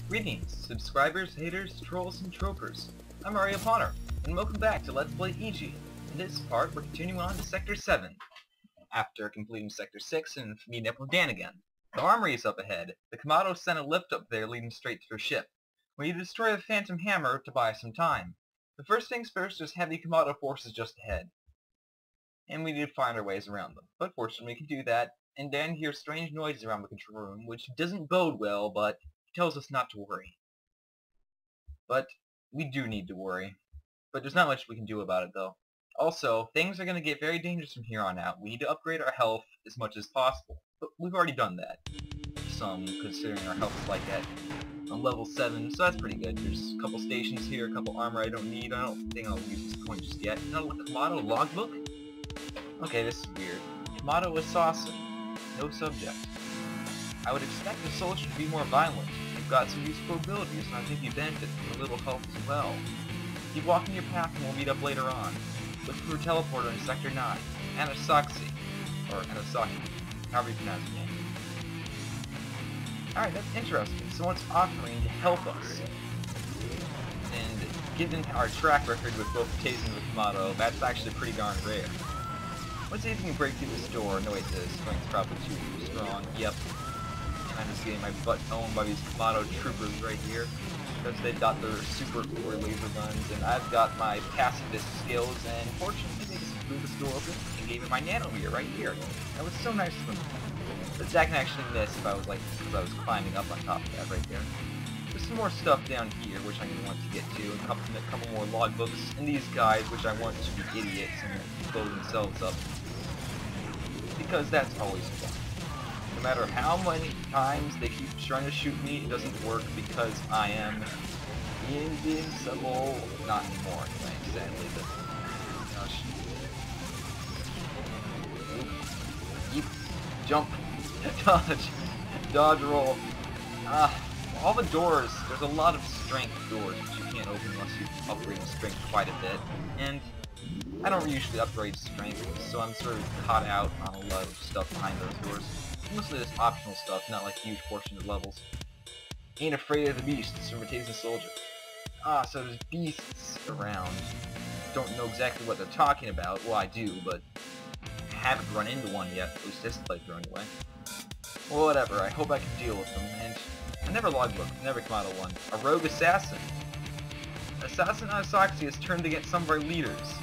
Greetings, subscribers, haters, trolls, and tropers. I'm Mario Potter, and welcome back to Let's Play EG. In this part, we're continuing on to Sector 7, after completing Sector 6 and meeting up with Dan again. The armory is up ahead. The Komato sent a lift up there leading straight to their ship. We need to destroy the Phantom Hammer to buy some time. But first things first, there's heavy Komato forces just ahead. And we need to find our ways around them. But fortunately we can do that, and Dan hears strange noises around the control room, which doesn't bode well, but tells us not to worry. But we do need to worry. But there's not much we can do about it, though. Also, things are going to get very dangerous from here on out. We need to upgrade our health as much as possible. But we've already done that. Some, considering our health is like at on level 7, so that's pretty good. There's a couple stations here, a couple armor I don't need. I don't think I'll use this point just yet. No, Komato logbook? Okay, this is weird. Komato assassin. No subject. I would expect the soldier to be more violent. You've got some useful abilities, and I think you benefit from a little help as well. Keep walking your path and we'll meet up later on. Look for a teleporter in Sector 9. Anasaxi. Or Anasaki. However you pronounce your name. Alright, that's interesting. Someone's offering to help us. And given our track record with both Taze and Komato, that's actually pretty darn rare. Let's see if we can break through this door. No wait, the strength's probably too strong. Yep. I'm just getting my butt owned by these Komato troopers right here, because they've got their super cool laser guns, and I've got my pacifist skills, and fortunately they just blew this door open and gave me my nanometer right here. That was so nice of them. But that can actually miss if I was like, because I was climbing up on top of that right there. There's some more stuff down here, which I'm going to want to get to, and a couple more logbooks, and these guys, which I want to be idiots and blow themselves up, because that's always fun. No matter how many times they keep trying to shoot me, it doesn't work because I am invincible. Not anymore, anyway, sadly, but gosh. Eep, jump, dodge, dodge roll. All the doors, there's a lot of strength doors which you can't open unless you upgrade strength quite a bit. And I don't usually upgrade strength, so I'm sort of caught out on a lot of stuff behind those doors. Mostly this optional stuff, not like huge portions of levels. Ain't afraid of the beasts from a Taze soldier. So there's beasts around. Don't know exactly what they're talking about. Well, I do, but haven't run into one yet. At least this playthrough anyway. Well, whatever. I hope I can deal with them. And I never logbook, never Komato one. A rogue assassin. Assassin Anasaxi has turned against some of our leaders.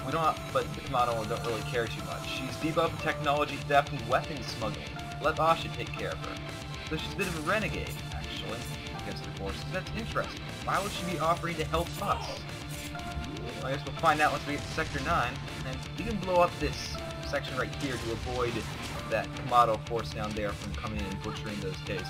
We don't, but the Komato don't really care too much. She's debuffed technology theft and weapons smuggling. Let Asha take care of her. So she's a bit of a renegade, actually, against the forces. That's interesting. Why would she be offering to help us? Well, I guess we'll find out once we get to Sector 9, and you can blow up this section right here to avoid that Komato force down there from coming in and butchering those Taze.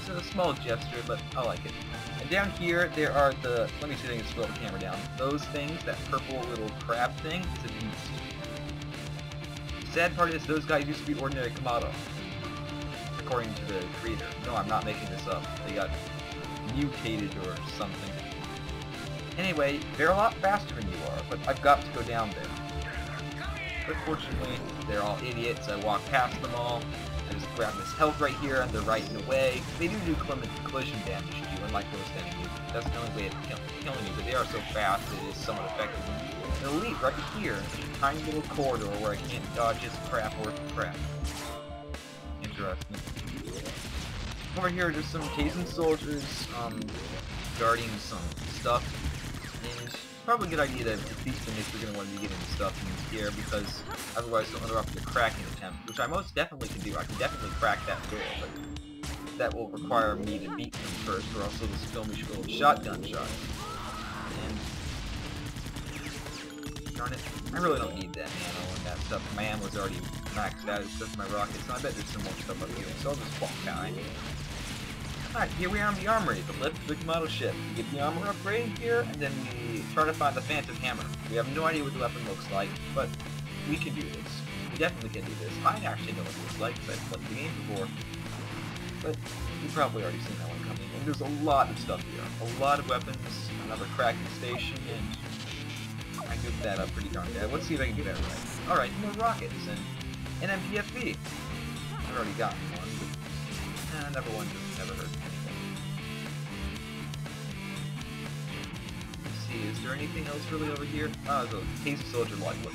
It's a small gesture, but I like it. And down here, there are the... Let me see if I can slow the camera down. Those things, that purple little crab thing, it's a beast. The sad part is those guys used to be ordinary Komato, according to the creator. No, I'm not making this up. They got mutated or something. Anyway, they're a lot faster than you are, but I've got to go down there. But fortunately, they're all idiots. I walk past them all. I just grab this health right here, and they're right in the way. They do collision damage to you, unlike most enemies. That's the only way of killing you, but they are so fast it is somewhat effective. An elite right here, a tiny little corridor where I can't dodge his crap worth of crap. Interesting. Over here, there's some Taze soldiers, guarding some stuff. And it's probably a good idea to defeat them if you're going to want to be getting stuff in here, because otherwise they'll interrupt the cracking attempt, which I most definitely can do. I can definitely crack that door, but that will require me to beat them first, or else they'll just fill me full of shotgun shots. And darn it, I really don't need that ammo and that stuff. My ammo's already maxed out except for my rockets, and I bet there's some more stuff up here, so I'll just walk down. Alright, here we are in the armory, the lift of the Komato ship. We get the armor upgrade here, and then we try to find the Phantom Hammer. We have no idea what the weapon looks like, but we can do this. We definitely can do this. I actually know what it looks like, because I've played the game before. But you've probably already seen that one coming. And there's a lot of stuff here. A lot of weapons, another cracking station, and I goofed that up pretty darn bad. Let's see if I can do that right. Alright, more rockets, and an MPFB. I've already gotten one, but never one, never heard. there anything else really over here? Ah, the case of soldier logbook.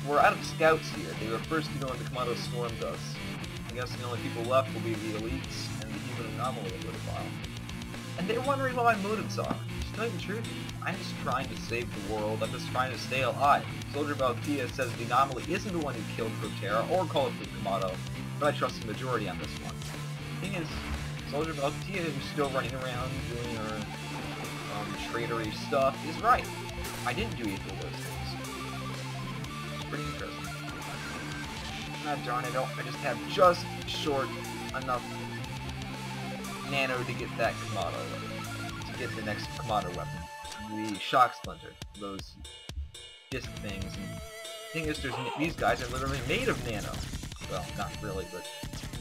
We're out of scouts here. They were first to go into Komato swarmed us. I guess the only people left will be the elites and the human anomaly for a while. And they're wondering what my motives are. To tell you the truth, I'm just trying to save the world. I'm just trying to stay alive. Soldier Baltia says the anomaly isn't the one who killed Protera or called for Komato, but I trust the majority on this one. The thing is, Soldier Baltia, who's still running around doing her traitory stuff, is right. I didn't do either of those things. It's pretty interesting. Ah, darn it, I just have just short enough nano to get that Komato, to get the next Komato weapon. The Shock Splinter, those disc things. And the thing is, these guys are literally made of nano. Well, not really, but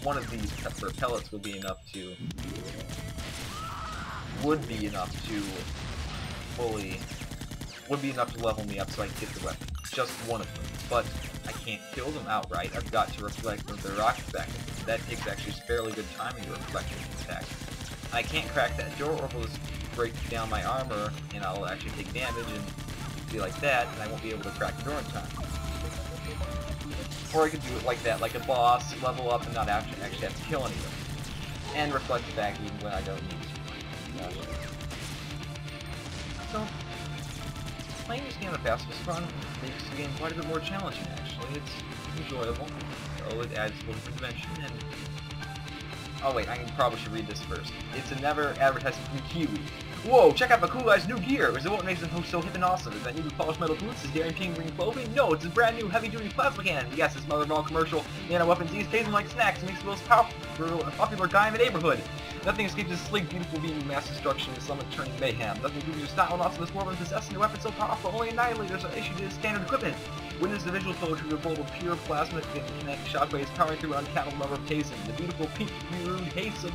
one of these pellets would be enough to level me up so I can get the weapon. Just one of them. But I can't kill them outright. I've got to reflect with their rockets back. That takes actually fairly good timing to reflect an attack. I can't crack that door, or it'll just break down my armor, and I'll actually take damage and be like that, and I won't be able to crack the door in time. Or I could do it like that, like a boss, level up and not actually have to kill anyone. And reflect it back even when I don't need to. So, playing this game on a pacifist run makes the game quite a bit more challenging, actually. It's enjoyable, so it adds a little convention, and... Oh wait, I probably should read this first. It's a never advertisement from Kiwi. Whoa, check out my cool guy's new gear! Is it what makes them so hip and awesome? Is that new polished metal boots? Is daring pink green clothing? No, it's a brand new heavy-duty plasma cannon! Yes, it's mother of all commercial nano weapons. These tastes like snacks and makes the most powerful and popular guy in the neighborhood. Nothing escapes his sleek, beautiful beam of mass destruction and summit turning mayhem. Nothing proves your style and awesome this war when possessing a weapon so powerful only annihilators are issued as standard equipment. Witness the visual poetry of a bolt of pure plasma kinetic shockwaves powering through uncountable number of tasing. The beautiful pink rude haste of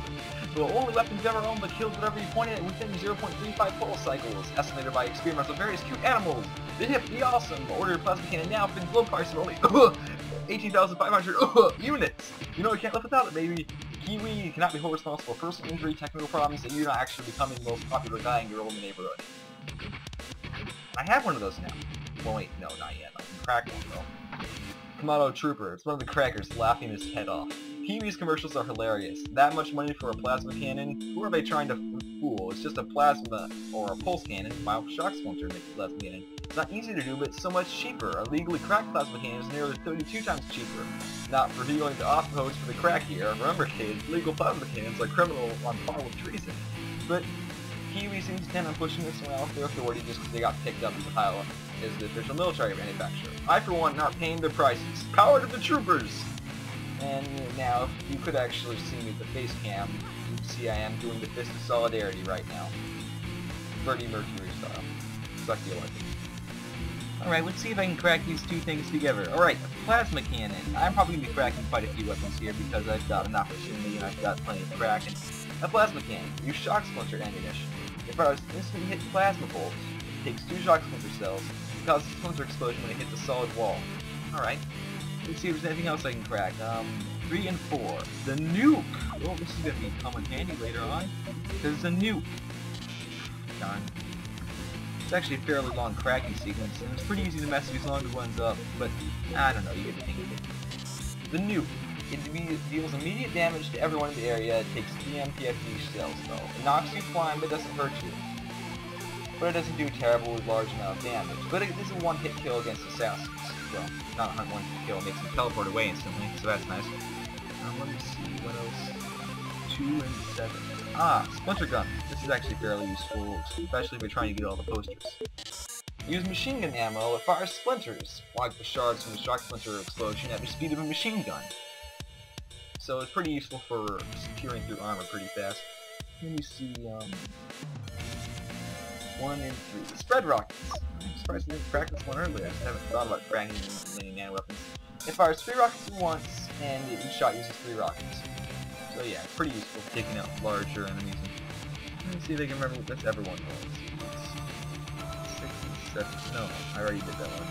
the only weapons ever owned that kills whatever you point at within 0.35 pulse cycles, estimated by experiments of various cute animals. The hip, the awesome. Order your plasma cannon now for the low price of only 18,500 units. You know, you can't live without it, baby. Kiwi cannot be held responsible for personal injury, technical problems, and you're not actually becoming the most popular guy in your own neighborhood. I have one of those now. Well, wait, no, not yet. I can crack one, though. Komato Trooper. It's one of the crackers laughing his head off. Kiwi's commercials are hilarious. That much money for a plasma cannon? Who are they trying to fool? It's just a plasma, or a pulse cannon. My shock splinter makes a plasma cannon. It's not easy to do, but it's so much cheaper. A legally cracked plasma cannon is nearly 32 times cheaper. Not for healing the off-codes for the crack here. Remember, kids, legal plasma cannons are criminal on par with treason. But Kiwi seems intent on pushing this around with their authority just because they got picked up as a pilot as the official military manufacturer. I, for one, not paying their prices. Power to the troopers! And now, if you could actually see me at the face cam, you'd see I am doing the Fist of Solidarity right now. Freddie Mercury style. Suck the electric. Alright, let's see if I can crack these two things together. Alright, a plasma cannon. I'm probably going to be cracking quite a few weapons here because I've got an opportunity and I've got plenty of cracking. A plasma cannon. Use shock splinter ammunition. If I was instantly hit plasma bolts, it takes 2 shock splinter cells and causes a splinter explosion when it hits a solid wall. Alright. Let's see if there's anything else I can crack. 3 and 4. The nuke! Oh, this is going to come in handy later on. Because it's a nuke. Darn. It's actually a fairly long cracking sequence, and it's pretty easy to mess these longer ones up, but I don't know, you get the hang of it. The nuke. It deals immediate damage to everyone in the area. It takes 3 MPFD cells, though. It knocks you flying, but doesn't hurt you. But it doesn't do a terribly large amount of damage. But it is a one-hit kill against assassins. Well, not a one-hit kill, it makes them teleport away instantly, so that's nice. Let me see, what else? 2 and 7. Ah, Splinter Gun. This is actually fairly useful, especially if you're trying to get all the posters. Use machine gun ammo, it fires splinters, like the shards from the shock splinter explosion at the speed of a machine gun. So it's pretty useful for securing through armor pretty fast. Let me see, 1 and 3. Spread rockets. I'm surprised I didn't crack this one earlier. I just haven't thought about cracking many nano weapons. It fires 3 rockets at once, and each shot uses 3 rockets. So yeah, it's pretty useful for taking out larger enemies. Let me see if I can remember what this ever one was. 6 and 7. No, I already did that one.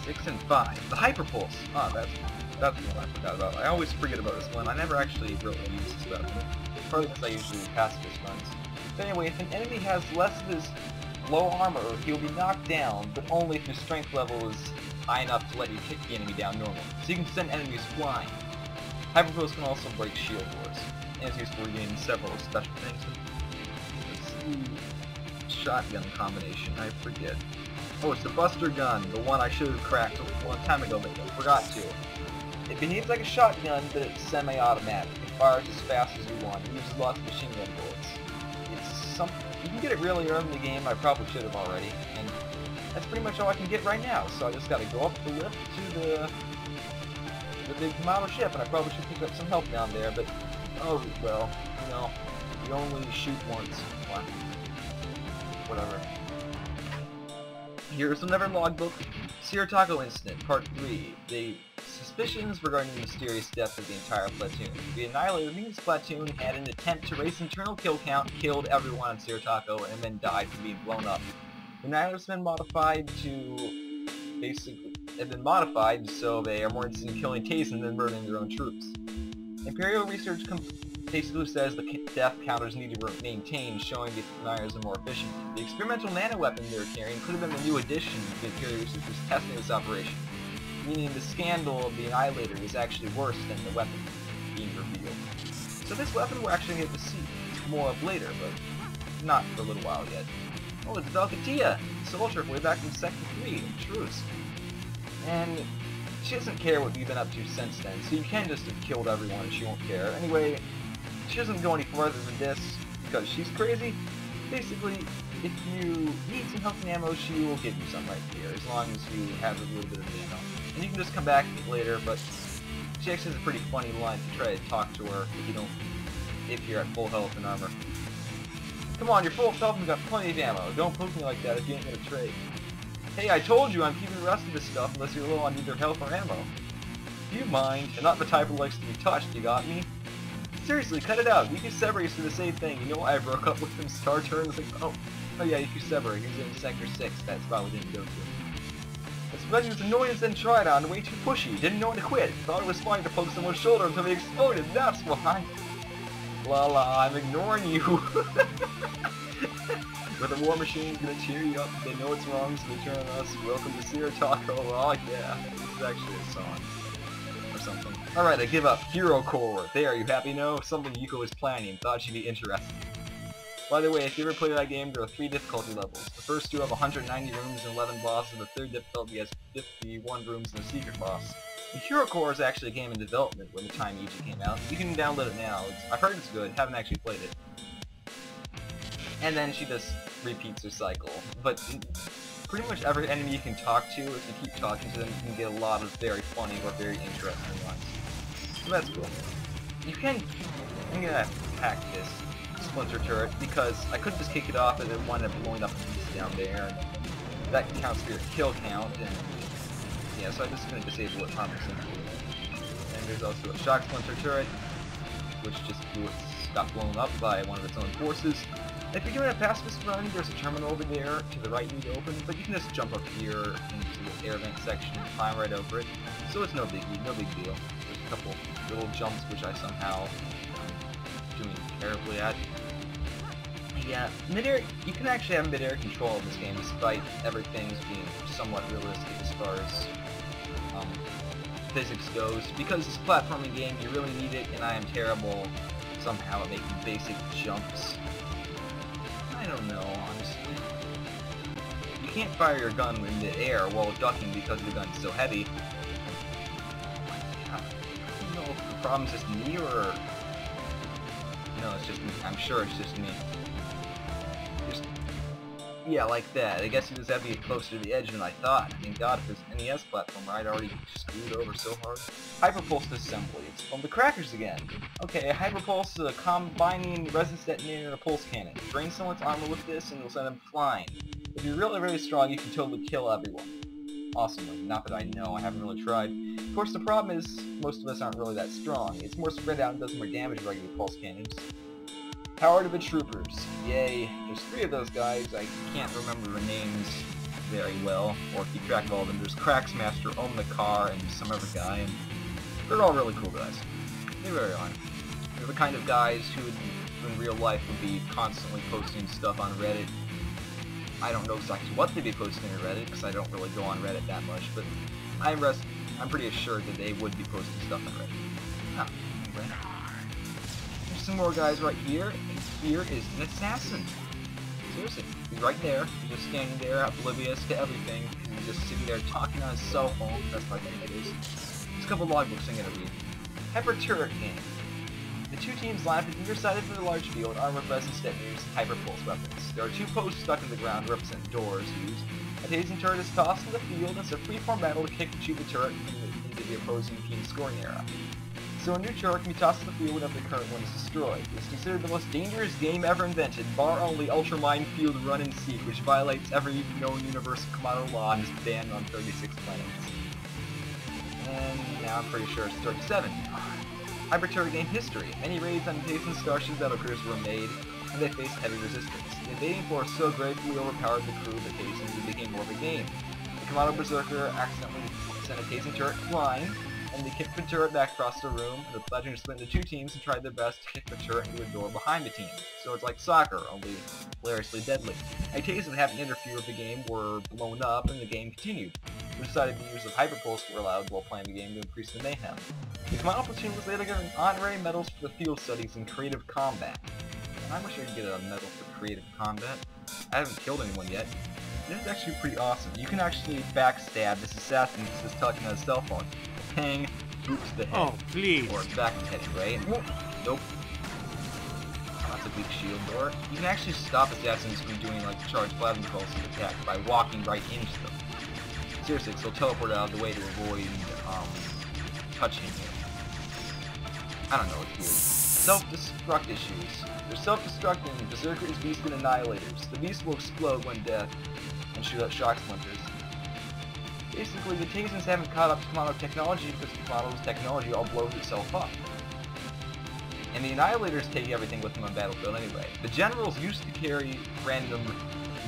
6 and 5. The Hyper Pulse. Ah, that's the one I forgot about. I always forget about this one. I never actually really use this weapon. Partly because I usually do pacifist runs. But anyway, if an enemy has less of his low armor, he'll be knocked down, but only if your strength level is high enough to let you kick the enemy down normally. So you can send enemies flying. Hyperpulse can also break shield doors, and it's used for regaining several special things. Let's see. Shotgun combination, I forget. Oh, it's the Buster Gun, the one I should have cracked a long time ago, but I forgot to. It behaves like a shotgun, but it's semi-automatic. It fires as fast as you want. It uses lots of machine gun bullets. It's something you can get it really early in the game. I probably should have already, and that's pretty much all I can get right now. So I just got to go up the lift to the big Komato ship, and I probably should pick up some help down there. But oh well, you know, you only shoot once. Whatever. Here's another logbook. Sierra Taco Incident, Part 3. The suspicions regarding the mysterious death of the entire platoon. The Annihilator thinks this platoon had an attempt to raise internal kill count, killed everyone on Sierra Taco, and then died from being blown up. The Annihilator's been modified to so they are more interested in killing Tayson than murdering their own troops. Imperial research basically says the death counters need to be maintained, showing the Annihilators are more efficient. The experimental nano-weapon they were carrying could have been the new addition to the Imperial researchers testing this operation, meaning the scandal of the Annihilator is actually worse than the weapon being revealed. So this weapon we're actually going to see more of later, but not for a little while yet. Oh, it's Valkatia, soldier way back from Sector 3, Truce. And she doesn't care what you've been up to since then, so you can just have killed everyone and she won't care. Anyway, she doesn't go any further than this because she's crazy. Basically, if you need some health and ammo, she will give you some right here, as long as you have a little bit of ammo. And you can just come back later, but she actually has a pretty funny line to try to talk to her if you're at full health and armor. Come on, you're full of health and got plenty of ammo. Don't poke me like that if you ain't gonna trade. Hey, I told you I'm keeping the rest of this stuff unless you're low on either health or ammo. Do you mind? I'm not the type who likes to be touched, you got me? Seriously, cut it out. Yuki Seberi's for the same thing. You know why I broke up with him Star Turn? Like, oh yeah, Yuki Seberi. He's in Sector 6. That's why we didn't go to. It's because he was annoying as then tried on, way too pushy. Didn't know when to quit. Thought it was fine to poke someone's shoulder until they exploded. That's why. La la, I'm ignoring you. But the War Machine's gonna cheer you up. They know it's wrong, so they turn on us. Welcome to Sierra Taco. Oh yeah, this is actually a song. Or something. Alright, I give up. Hero Core. There, you happy now? Something Yuko is planning. Thought she'd be interested. By the way, if you ever play that game, there are 3 difficulty levels. The first 2 have 190 rooms and 11 bosses, the third difficulty has 51 rooms and a secret boss. The Hero Core is actually a game in development when the time Egypt came out. You can download it now. I've heard it's good, haven't actually played it. And then she just repeats her cycle. But pretty much every enemy you can talk to, if you keep talking to them, you can get a lot of very funny or very interesting ones. So that's cool. You can... I'm gonna hack this splinter turret, because I could just kick it off and it wound up blowing up a piece down there, and that counts for your kill count, and yeah, so I'm just gonna disable it 100%. And there's also a shock splinter turret, which just got blown up by one of its own forces. If you're doing a pacifist run, there's a terminal over there to the right you need to open, but you can just jump up here into the air vent section and climb right over it. So it's no big deal. There's a couple little jumps which I somehow am doing terribly at. Yeah, midair, you can actually have midair control in this game despite everything being somewhat realistic as far as physics goes. Because it's a platforming game, you really need it, and I am terrible somehow at making basic jumps. I don't know, honestly. You can't fire your gun in mid-air while ducking because the gun's so heavy. I don't know if the problem's just me or... No, it's just me. I'm sure it's just me. Yeah, like that. I guess you just have to get closer to the edge than I thought. I mean, God, if it's NES platformer, I'd already screwed over so hard. Hyperpulse assembly. It's from the crackers again. Okay, Hyperpulse is a combining resonance detonator and a pulse cannon. Drain someone's armor with this and it'll send them flying. If you're really, really strong, you can totally kill everyone. Awesomely. Not that I know, I haven't really tried. Of course, the problem is, most of us aren't really that strong. It's more spread out and does more damage than regular pulse cannons. Power to the troopers. Yay. There's 3 of those guys. I can't remember their names very well, or keep track of all of them. There's Cracksmaster, Omnikar, and some other guy, and they're all really cool guys. They really are. They're the kind of guys who would who in real life would be constantly posting stuff on Reddit. I don't know exactly what they'd be posting on Reddit, because I don't really go on Reddit that much, but I'm pretty assured that they would be posting stuff on Reddit. Ah, anyway. There's some more guys right here, and here is an assassin. Seriously, he's right there. He's just standing there, oblivious to everything. He's just sitting there talking on his cell phone. That's what I think it is. There's a couple logbooks I'm gonna read. Hyper turret game. The two teams line up on either side of the large field, armor presence detonators, and hyper pulse weapons. There are two posts stuck in the ground to represent doors used. A tasing turret is tossed in the field, and it's a freeform battle to kick and shoot the turret into the opposing team's scoring area. So a new turret can be tossed in the field whenever the current one is destroyed. It's considered the most dangerous game ever invented, bar only Ultra Minefield Run and Seek, which violates every known universal Komato law and is banned on 36 planets. And now I'm pretty sure it's 37. Hyper turret game history. Many raids on Tason's Starship battlecruisers were made, and they faced heavy resistance. The invading force so greatly overpowered the crew that Tason's became more of a game. The Komato Berserker accidentally sent a Tason turret flying, and they kicked the turret back across the room, and the Pledgers split into two teams and tried their best to kick the turret into a door behind the team. So it's like soccer, only hilariously deadly. Ideas that happened to interfere with the game were blown up, and the game continued. We decided the use of hyperpulse were allowed while playing the game to increase the mayhem. The Komato platoon was later given honorary medals for the field studies in creative combat. And I wish I could get a medal for creative combat. I haven't killed anyone yet. This is actually pretty awesome. You can actually backstab this assassin who's just talking on his cell phone. Pang, boots the head. Oh, please. Or back the head, right? Nope. Oh, that's a weak shield door. You can actually stop assassins from doing like charge plasma pulses attack by walking right into them. Seriously, so teleport out of the way to avoid touching you. I don't know, it's weird. Self-destruct issues. They're self-destructing Berserkers, Beasts, and Annihilators. The Beast will explode when death and shoot out shock splinters. Basically, the Tasons haven't caught up to Komato technology because Komato's technology all blows itself up. And the Annihilators take everything with them on battlefield anyway. The Generals used to carry random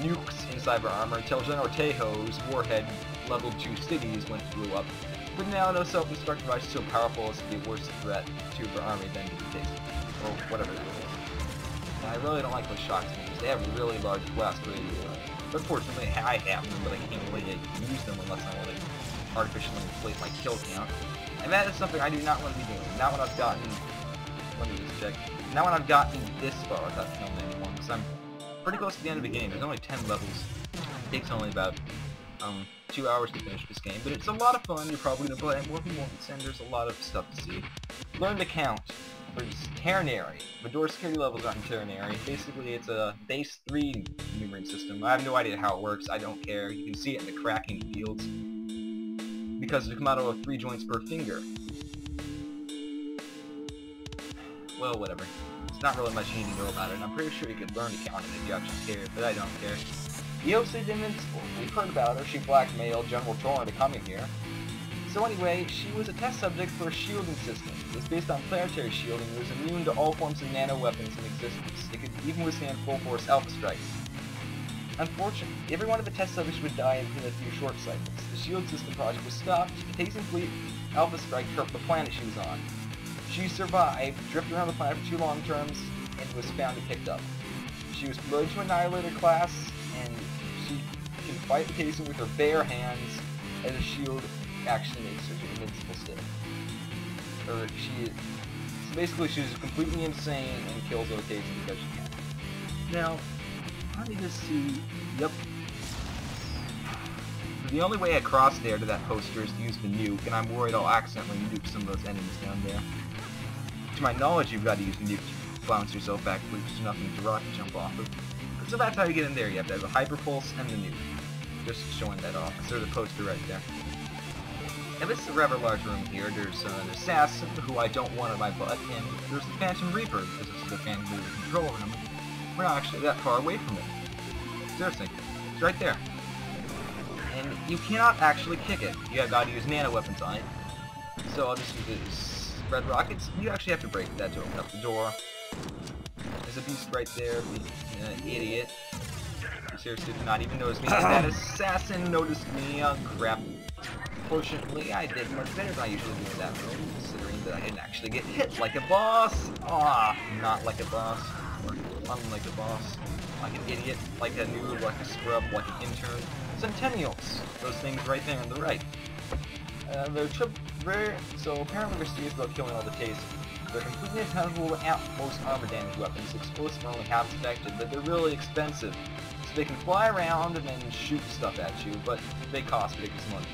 nukes inside their armor until General Tejo's warhead level 2 cities went blew up. But now no self-destruct device is so powerful as to be a worse threat to their army than the Tason. Or whatever that is. And I really don't like those shock splinters. They have really large blast radius. But fortunately, I have them, but I can't really use them unless I want to artificially inflate my kill count. And that is something I do not want to be doing. Not when I've gotten... Let me just check. Not when I've gotten this far without killing anyone, because I'm pretty close to the end of the game. There's only 10 levels. It takes only about 2 hours to finish this game, but it's a lot of fun. You're probably going to play it more than once, and there's a lot of stuff to see. Learn to count. There's Ternary. The door security levels aren't in Ternary. Basically, it's a base 3 numbering system. I have no idea how it works. I don't care. You can see it in the cracking fields. Because the Komato have 3 joints per finger. Well, whatever. It's not really much you need to know about it, and I'm pretty sure you could learn to count it if you actually care, but I don't care. Yose's invincible. We've heard about her. She blackmailed General Troy into coming here. So anyway, she was a test subject for a shielding system. It was based on planetary shielding. It was immune to all forms of nano-weapons in existence. It could even withstand full-force alpha strikes. Unfortunately, every one of the test subjects would die in a few short cycles. The shield system project was stopped. The Tason fleet alpha strike hurt the planet she was on. She survived, drifted around the planet for 2 long terms, and was found and picked up. She was promoted to Annihilator class, and she can fight the Tason with her bare hands, as a shield actually makes her invincible still. So basically she's completely insane and kills other Tason because she can. Now, let me just see, yep. The only way across there to that poster is to use the nuke, and I'm worried I'll accidentally nuke some of those enemies down there. To my knowledge, you've got to use the nuke to bounce yourself back, which is nothing to rocket jump off of. So that's how you get in there. You have to have a hyper pulse and the nuke. Just showing that off. There's the poster right there. And this is a rather large room here. There's an assassin who I don't want on my butt, and there's the Phantom Reaper, because this is the Phantom Reaper controlling him. We're not actually that far away from it. Seriously, it's right there. And you cannot actually kick it. You have got to use nano weapons on it. So I'll just use this red rockets. You actually have to break that to open up the door. There's a beast right there, idiot. You seriously did not even notice me. That assassin noticed me. Oh crap. Fortunately, I did much better than I usually do in that room, considering that I didn't actually get hit like a boss. Ah, not like a boss. for. Unlike a boss, like an idiot, like a noob, like a scrub, like an intern. Sentinels! Those things right there on the right. They're so apparently they're serious about killing all the tasers. They're completely impenetrable at most armor damage weapons. Explosive are only half effective, but they're really expensive. So they can fly around and then shoot stuff at you, but they cost ridiculous money.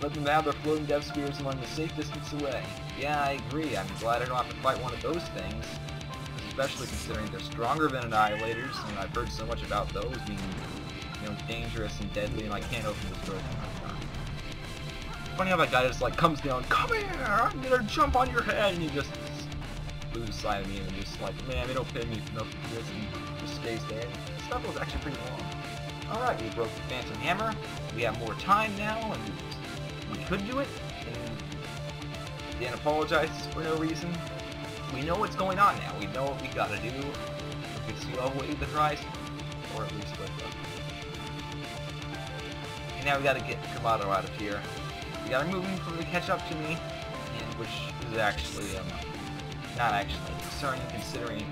Let them have their floating death spears and run a safe distance away. Yeah, I agree. I'm glad I don't have to fight one of those things. Especially considering they're stronger than annihilators, and I've heard so much about those being, you know, dangerous and deadly, and I can't open this door. Funny how that guy just like comes down, come here, I'm gonna jump on your head, and he just loses sight of me and just like, man, they don't pay me enough for this, and just stays there. This stuff was actually pretty long. Alright, we broke the Phantom Hammer, we have more time now, and we could do it, and Dan apologizes for no reason. We know what's going on now, we know what we gotta do. We can see all the way to the horizon, or at least what and now we gotta get Komato out of here. We gotta move him before they catch up to me, and which is actually, not actually concerning considering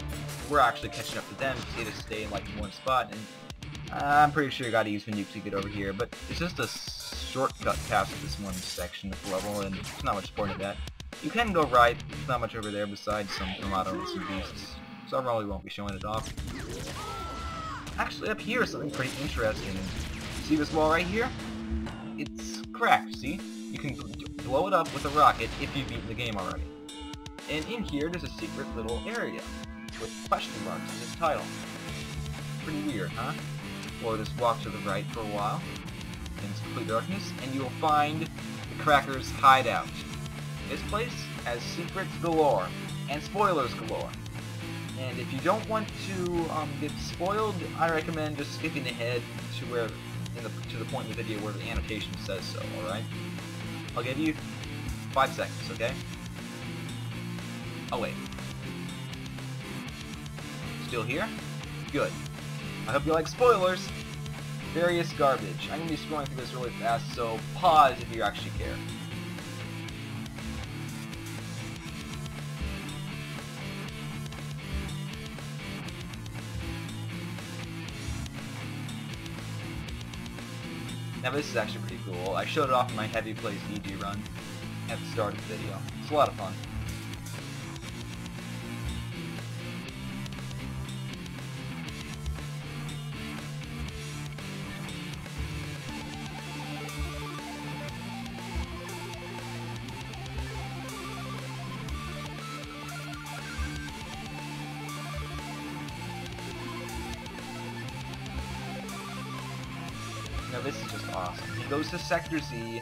we're actually catching up to them because they just stay in like one spot, and I'm pretty sure you gotta use the nuke to get over here, but it's just a shortcut past this one section of the level, and there's not much point in that. You can go right, there's not much over there besides some Komato and some beasts, so I probably won't be showing it off. Actually, up here is something pretty interesting. See this wall right here? It's cracked, see? You can blow it up with a rocket if you've beaten the game already. And in here, there's a secret little area with question marks in this title. Pretty weird, huh? Well, just walk to the right for a while, in complete darkness, and you will find the Cracker's hideout. This place has secrets galore, and spoilers galore. And if you don't want to get spoiled, I recommend just skipping ahead to where, to the point in the video where the annotation says so, alright? I'll give you 5 seconds, okay? Oh wait. Still here? Good. I hope you like spoilers! Various garbage. I'm gonna be scrolling through this really fast, so pause if you actually care. Now this is actually pretty cool. I showed it off in my Heavy Plays DG run at the start of the video. It's a lot of fun. Now this is just awesome. He goes to Sector Z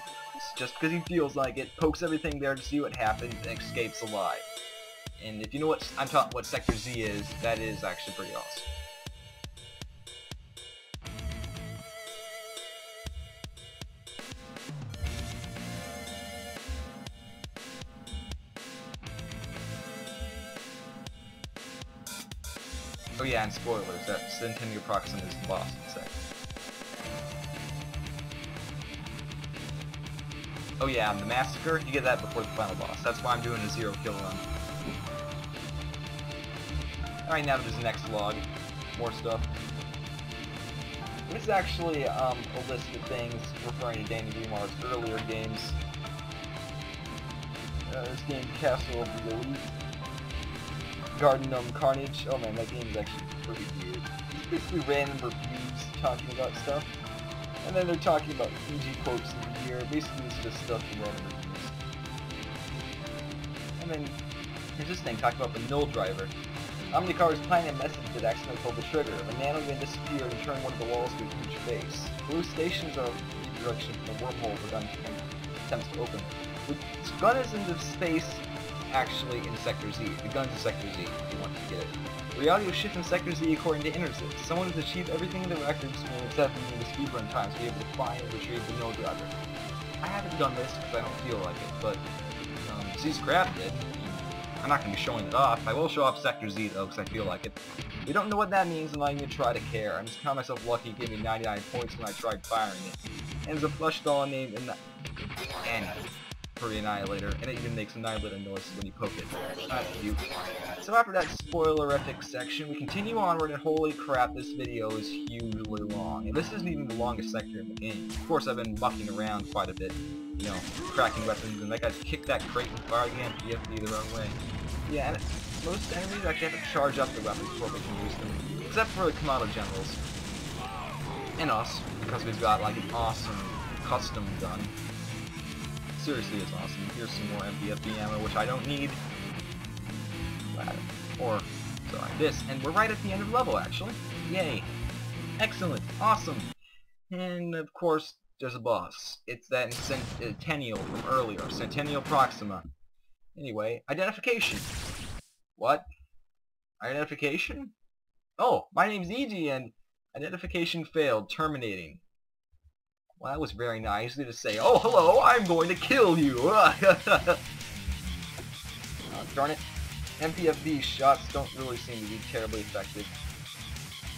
just because he feels like it, pokes everything there to see what happens, and escapes alive. And if you know what what Sector Z is, that is actually pretty awesome. Oh yeah, and spoilers, that Sentinel Proxima is the boss in the sector. Oh yeah, and the Massacre, you get that before the final boss. That's why I'm doing a 0 kill run. Alright, now there's the next log. More stuff. This is actually a list of things referring to Danny Remar's earlier games. This game, Castle of the Elite. Garden Gnome Carnage. Oh man, that game is actually pretty weird. It's basically random reviews talking about stuff. And then they're talking about EG quotes in the year. Basically, it's just stuff from random reviews. And then, here's this thing, talking about the null driver. Omnicar is planning a message that accidentally pulled the trigger. The nanogun disappeared and turned one of the walls to a huge face. Blue stations are in direction from the wormhole the gun attempts to open. The gun is into space, actually in Sector Z. The gun's in Sector Z, if you want to get it. Reality will shift in Sector Z according to Interzit. Someone has achieved everything in the records except for the speedrun times to be able to find and retrieve the null driver. I haven't done this because I don't feel like it, but Z's Crab did. I'm not going to be showing it off. I will show off Sector Z though because I feel like it. We don't know what that means, I'm not even going to try to care. I'm just counting myself lucky it gave me 99 points when I tried firing it. And there's a flush doll named Annie. for the Annihilator, and it even makes Annihilator noise when you poke it. That's cute. So after that spoilerific section, we continue onward, and holy crap, this video is hugely long. And this isn't even the longest sector in the game. Of course, I've been mucking around quite a bit, you know, cracking weapons, and that guy's kicked that crate and fired the MPFD the wrong way. Yeah, and most enemies actually have to charge up the weapons before they can use them, except for the Komato generals. And us, because we've got like an awesome custom gun. Seriously, it's awesome. Here's some more MPFD ammo, which I don't need. Or, sorry, this. And we're right at the end of the level, actually. Yay. Excellent. Awesome. And, of course, there's a boss. It's that Sentinel from earlier. Sentinel Proxima. Anyway, identification. What? Identification? Oh, my name's E.G. and identification failed. Terminating. Well, that was very nice to say, oh, hello, I'm going to kill you! Darn it. MPFD shots don't really seem to be terribly effective.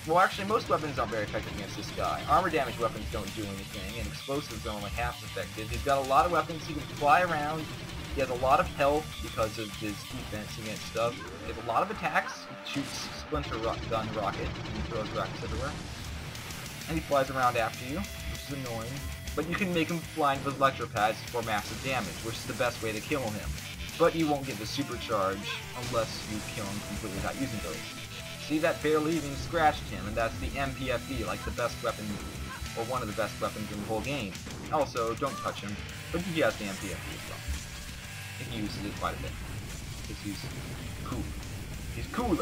Well, actually, most weapons aren't very effective against this guy. Armor damage weapons don't do anything, and explosives are only half effective. He's got a lot of weapons, he can fly around, he has a lot of health because of his defense against stuff. He has a lot of attacks, he shoots splinter gun rocket, and he throws rockets everywhere. And he flies around after you, which is annoying. But you can make him fly into those electropads for massive damage, which is the best way to kill him. But you won't get the supercharge unless you kill him completely without using those. See, that barely even scratched him, and that's the MPFD, like the best weapon, or one of the best weapons in the whole game. Also, don't touch him, but he has the MPFD as well. He uses it quite a bit, because he's cool. He's cool.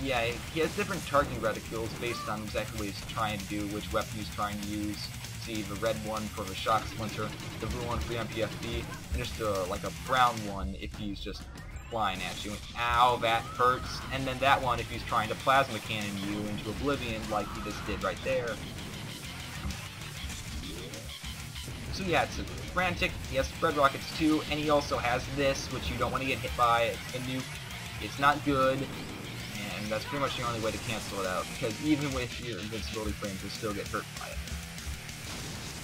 Yeah, he has different targeting reticules based on exactly what he's trying to do, which weapon he's trying to use. See, the red one for the shock splinter, the blue one for the MPFD, and just like a brown one if he's just flying at you. Ow, that hurts. And then that one if he's trying to plasma cannon you into oblivion like he just did right there. So yeah, it's a frantic. He has spread rockets too, and he also has this, which you don't want to get hit by. It's a nuke. It's not good. And that's pretty much the only way to cancel it out, because even with your invincibility frames, you'll still get hurt by it.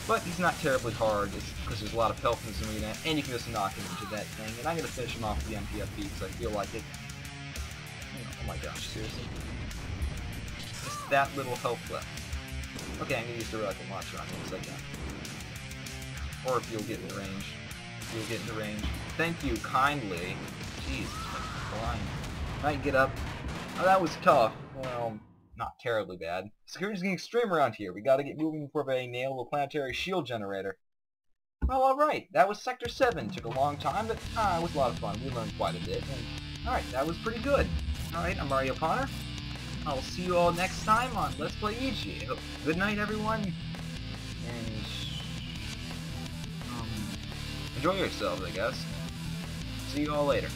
But he's not terribly hard, because there's a lot of health in this arena, and you can just knock him into that thing. And I'm going to finish him off with the MPFD, because I feel like it. Oh my gosh, seriously. Just that little health left. Okay, I'm going to use the rocket launcher on him as I can. Or if you'll get in range. If you'll get in the range. Thank you kindly. Jeez, it's flying. Alright, get up. Oh, that was tough. Well, not terribly bad. Security's getting extreme around here. We gotta get moving before they nail the planetary shield generator. Well, alright. That was Sector 7. Took a long time, but it was a lot of fun. We learned quite a bit. Alright, that was pretty good. Alright, I'm Mario Connor. I'll see you all next time on Let's Play EG. Good night, everyone. And enjoy yourselves, I guess. See you all later.